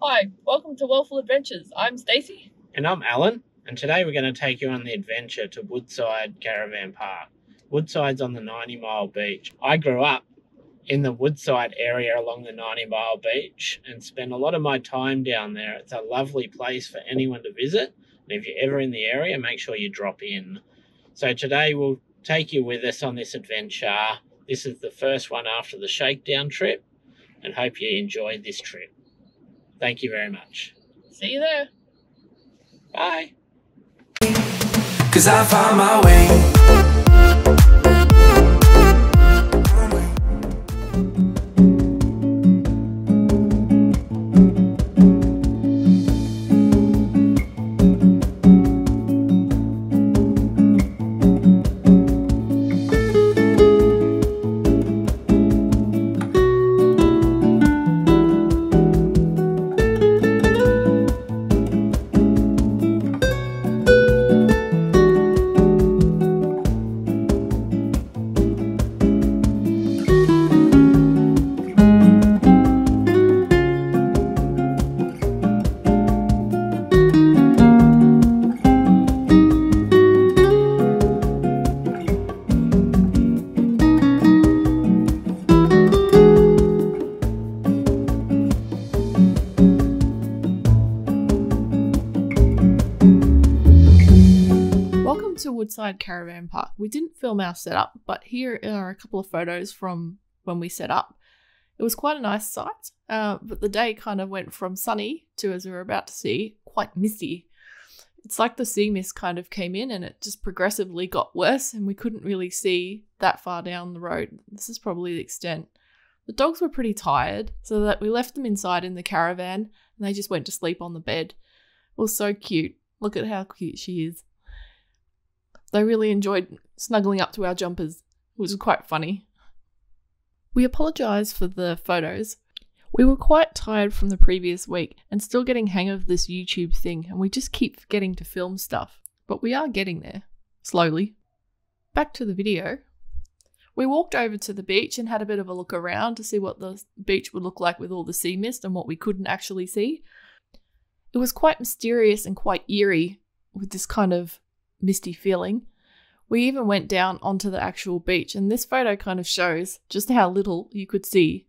Hi, welcome to Wellful Adventures. I'm Stacey. And I'm Alan, and today we're going to take you on the adventure to Woodside Caravan Park. Woodside's on the 90-mile beach. I grew up in the Woodside area along the 90-mile beach and spent a lot of my time down there. It's a lovely place for anyone to visit, and if you're ever in the area, make sure you drop in. So today we'll take you with us on this adventure. This is the first one after the shakedown trip, and hope you enjoyed this trip. Thank you very much. See you there. Bye. 'Cause I found my way. To Woodside Caravan Park. We didn't film our setup, but here are a couple of photos from when we set up. It was quite a nice sight, but the day kind of went from sunny to, as we were about to see, quite misty. It's like the sea mist kind of came in and it just progressively got worse and we couldn't really see that far down the road. This is probably the extent. The dogs were pretty tired, so that we left them inside in the caravan and they just went to sleep on the bed. It was so cute. Look at how cute she is. They really enjoyed snuggling up to our jumpers, which was quite funny. We apologise for the photos. We were quite tired from the previous week and still getting hang of this YouTube thing, and we just keep forgetting to film stuff. But we are getting there, slowly. Back to the video. We walked over to the beach and had a bit of a look around to see what the beach would look like with all the sea mist and what we couldn't actually see. It was quite mysterious and quite eerie with this kind of misty feeling. We even went down onto the actual beach, and this photo kind of shows just how little you could see.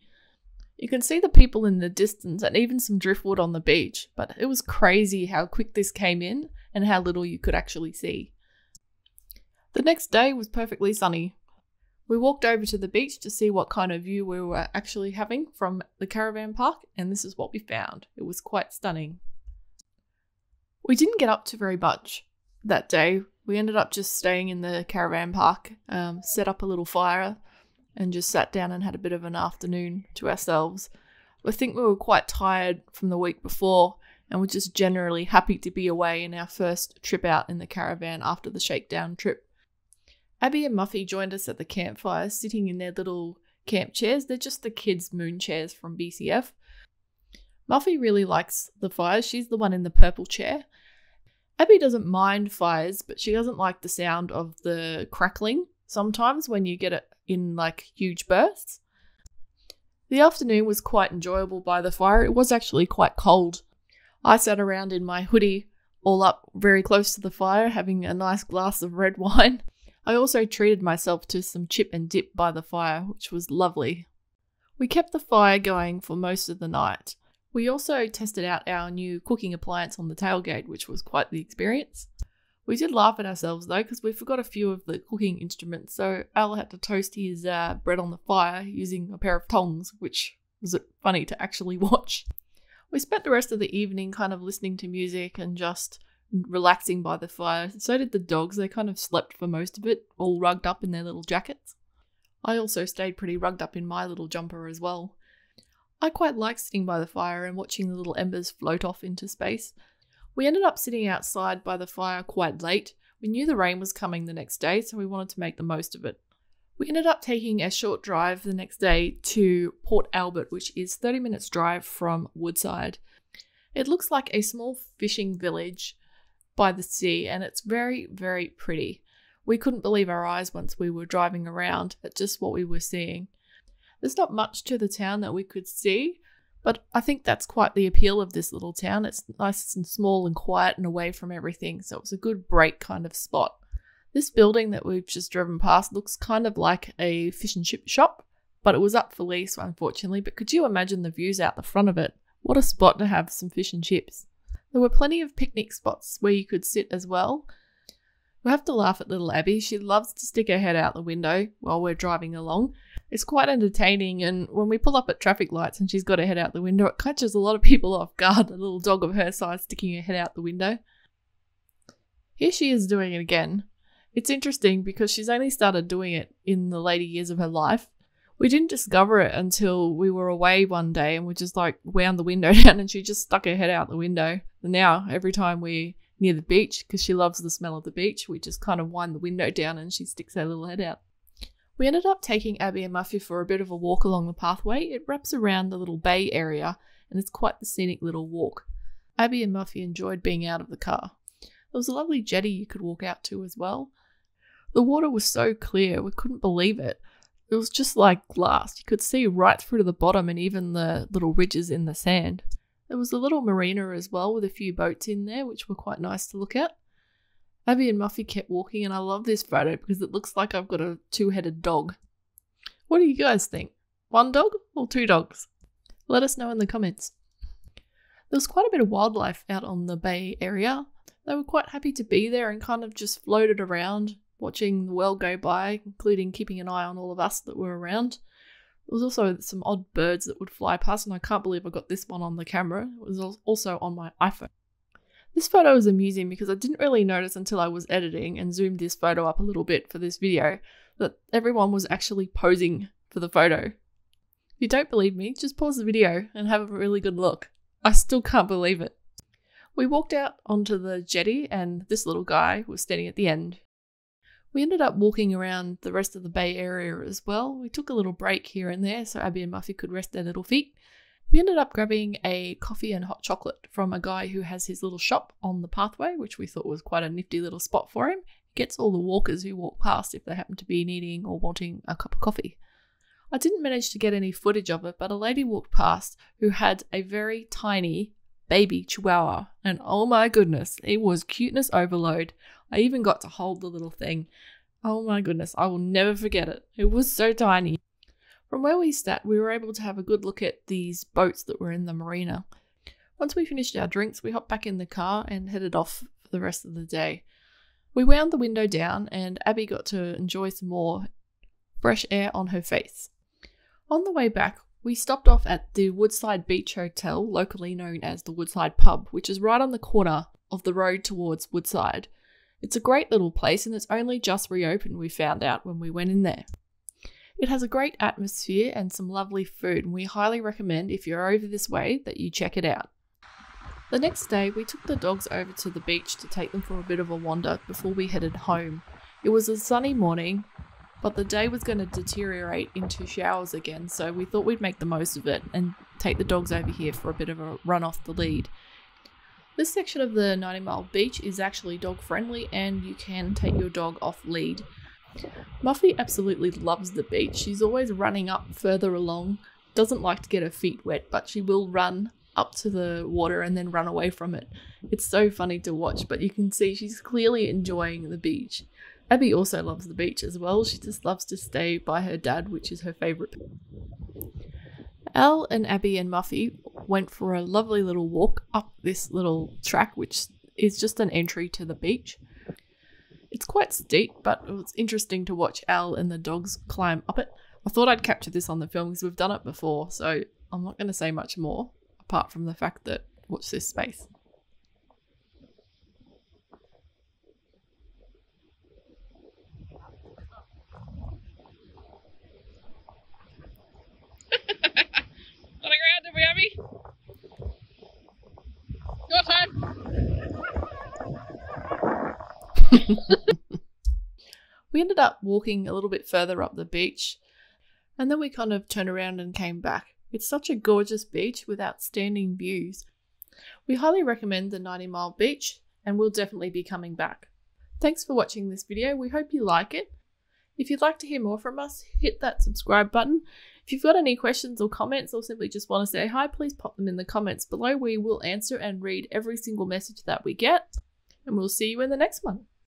You can see the people in the distance and even some driftwood on the beach, but it was crazy how quick this came in and how little you could actually see. The next day was perfectly sunny. We walked over to the beach to see what kind of view we were actually having from the caravan park, and this is what we found. It was quite stunning. We didn't get up to very much that day. We ended up just staying in the caravan park, set up a little fire and just sat down and had a bit of an afternoon to ourselves. I think we were quite tired from the week before and were just generally happy to be away in our first trip out in the caravan after the shakedown trip. Abby and Muffy joined us at the campfire, sitting in their little camp chairs. They're just the kids' moon chairs from BCF. Muffy really likes the fires. She's the one in the purple chair. Abby doesn't mind fires, but she doesn't like the sound of the crackling sometimes when you get it in like huge bursts. The afternoon was quite enjoyable by the fire. It was actually quite cold. I sat around in my hoodie, all up very close to the fire, having a nice glass of red wine. I also treated myself to some chip and dip by the fire, which was lovely. We kept the fire going for most of the night. We also tested out our new cooking appliance on the tailgate, which was quite the experience. We did laugh at ourselves though, because we forgot a few of the cooking instruments, so Al had to toast his bread on the fire using a pair of tongs, which was funny to actually watch. We spent the rest of the evening kind of listening to music and just relaxing by the fire. So did the dogs. They kind of slept for most of it, all rugged up in their little jackets. I also stayed pretty rugged up in my little jumper as well. I quite liked sitting by the fire and watching the little embers float off into space. We ended up sitting outside by the fire quite late. We knew the rain was coming the next day, so we wanted to make the most of it. We ended up taking a short drive the next day to Port Albert, which is 30 minutes drive from Woodside. It looks like a small fishing village by the sea, and it's very, very pretty. We couldn't believe our eyes once we were driving around at just what we were seeing. There's not much to the town that we could see, But I think that's quite the appeal of this little town. It's nice and small and quiet and away from everything, so it was a good break kind of spot. This building that we've just driven past looks kind of like a fish and chip shop, but it was up for lease, unfortunately. But could you imagine the views out the front of it? What a spot to have some fish and chips. There were plenty of picnic spots where you could sit as well. We have to laugh at little Abby. She loves to stick her head out the window while we're driving along. It's quite entertaining, and when we pull up at traffic lights and she's got her head out the window, it catches a lot of people off guard, a little dog of her size sticking her head out the window. Here she is doing it again. It's interesting because she's only started doing it in the later years of her life. We didn't discover it until we were away one day and we just like wound the window down and she just stuck her head out the window. And now every time we're near the beach, because she loves the smell of the beach, we just kind of wind the window down and she sticks her little head out. We ended up taking Abby and Muffy for a bit of a walk along the pathway. It wraps around the little bay area and it's quite the scenic little walk. Abby and Muffy enjoyed being out of the car. There was a lovely jetty you could walk out to as well. The water was so clear, we couldn't believe it. It was just like glass. You could see right through to the bottom and even the little ridges in the sand. There was a little marina as well with a few boats in there, which were quite nice to look at. Abby and Muffy kept walking, and I love this photo because it looks like I've got a two-headed dog. What do you guys think? One dog or two dogs? Let us know in the comments. There was quite a bit of wildlife out on the bay area. They were quite happy to be there and kind of just floated around, watching the world go by, including keeping an eye on all of us that were around. There was also some odd birds that would fly past, and I can't believe I got this one on the camera. It was also on my iPhone. This photo is amusing because I didn't really notice until I was editing and zoomed this photo up a little bit for this video that everyone was actually posing for the photo. If you don't believe me, just pause the video and have a really good look. I still can't believe it. We walked out onto the jetty and this little guy was standing at the end. We ended up walking around the rest of the bay area as well. We took a little break here and there so Abby and Muffy could rest their little feet. We ended up grabbing a coffee and hot chocolate from a guy who has his little shop on the pathway, which we thought was quite a nifty little spot for him. He gets all the walkers who walk past if they happen to be needing or wanting a cup of coffee. I didn't manage to get any footage of it, but a lady walked past who had a very tiny baby chihuahua, and oh my goodness, it was cuteness overload. I even got to hold the little thing. Oh my goodness, I will never forget it. It was so tiny. From where we sat, we were able to have a good look at these boats that were in the marina. Once we finished our drinks, we hopped back in the car and headed off for the rest of the day. We wound the window down and Abby got to enjoy some more fresh air on her face. On the way back, we stopped off at the Woodside Beach Hotel, locally known as the Woodside Pub, which is right on the corner of the road towards Woodside. It's a great little place and it's only just reopened, we found out when we went in there. It has a great atmosphere and some lovely food, and we highly recommend if you're over this way that you check it out. The next day, we took the dogs over to the beach to take them for a bit of a wander before we headed home. It was a sunny morning, but the day was going to deteriorate into showers again, so we thought we'd make the most of it and take the dogs over here for a bit of a run off the lead. This section of the 90 Mile Beach is actually dog friendly and you can take your dog off lead. Muffy absolutely loves the beach. She's always running up further along, doesn't like to get her feet wet, but she will run up to the water and then run away from it. It's so funny to watch, but you can see she's clearly enjoying the beach. Abby also loves the beach as well. She just loves to stay by her dad, which is her favourite. Al and Abby and Muffy went for a lovely little walk up this little track, which is just an entry to the beach. It's quite steep, but it was interesting to watch Al and the dogs climb up it. I thought I'd capture this on the film because we've done it before, so I'm not going to say much more, apart from the fact that watch this space. On the ground, Abby. Your turn. We ended up walking a little bit further up the beach and then we kind of turned around and came back. It's such a gorgeous beach with outstanding views. We highly recommend the 90 Mile Beach and we'll definitely be coming back. Thanks for watching this video. We hope you like it. If you'd like to hear more from us, hit that subscribe button. If If you've got any questions or comments or simply just want to say hi, please pop them in the comments below. We will answer and read every single message that we get, and we'll see you in the next one.